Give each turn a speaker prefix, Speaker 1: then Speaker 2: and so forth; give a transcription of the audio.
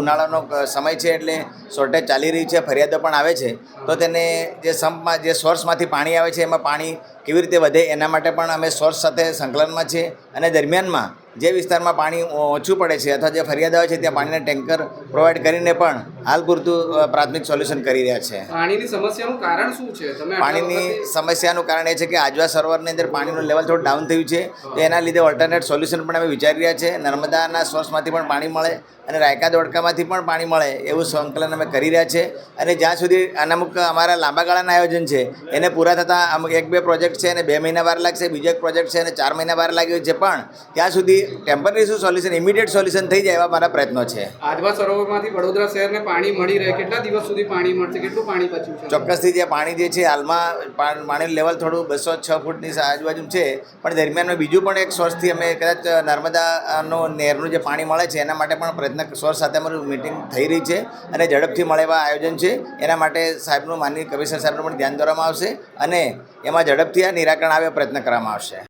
Speaker 1: ઉનાળાનો સમય છે એટલે શોર્ટેજ ચાલી રહી છે, ફરિયાદો પણ આવે છે. તો તેને જે સંપમાં જે સોર્સમાંથી પાણી આવે છે એમાં પાણી કેવી રીતે વધે એના માટે પણ અમે સોર્સ સાથે સંકલનમાં છીએ. અને દરમિયાનમાં જે વિસ્તારમાં પાણી ઓછું પડે છે અથવા જે ફરિયાદ આવે છે ત્યાં પાણીના ટેન્કર પ્રોવાઈડ કરીને પણ હાલ પૂરતું પ્રાથમિક સોલ્યુશન કરી રહ્યા છે.
Speaker 2: પાણીની સમસ્યાનું કારણ શું છે?
Speaker 1: પાણીની સમસ્યાનું કારણ એ છે કે આજવા સરોવરની અંદર પાણીનું લેવલ થોડું ડાઉન થયું છે. તો એના લીધે ઓલ્ટરનેટ સોલ્યુશન પણ અમે વિચારી રહ્યા છે. નર્મદાના સોર્સમાંથી પણ પાણી મળે અને રાયકા દોડકામાંથી પણ પાણી મળે એવું સંકલન અમે કરી રહ્યા છે. અને જ્યાં સુધી અમુક અમારા લાંબા ગાળાના આયોજન છે એને પૂરા થતાં અમુક 1-2 પ્રોજેક્ટ છે અને 2 મહિના વાર લાગશે, બીજો એક પ્રોજેક્ટ છે અને 4 મહિના વાર લાગ્યો છે. પણ ત્યાં સુધી ટેમ્પરરી સોલ્યુશન, ઇમિડિયેટ સોલ્યુશન થઈ જાય એવા મારા પ્રયત્નો છે.
Speaker 2: આજવા સરોવરમાંથી વડોદરા શહેરને પાણી મળી રહે, કેટલા દિવસ સુધી પાણી મળશે? કેટલું પાણી બચ્યું છે?
Speaker 1: ચોક્કસથી જે પાણી જે છે હાલમાં પાણીનું લેવલ થોડું 206 ફૂટની આજુબાજુ છે. પણ દરમિયાનમાં બીજું પણ એક સોર્સથી અમે કદાચ નર્મદાનો નહેરનું જે પાણી મળે છે એના માટે પણ પ્રયત્ન સોર્સ સાથે અમારું મિટિંગ થઈ રહી છે અને ઝડપથી મળે એવા આયોજન છે. એના માટે સાહેબનું માનનીય કમિશનર સાહેબનું પણ ધ્યાન દોરવામાં આવશે અને એમાં ઝડપથી આ નિરાકરણ આવે પ્રયત્ન કરવામાં આવશે.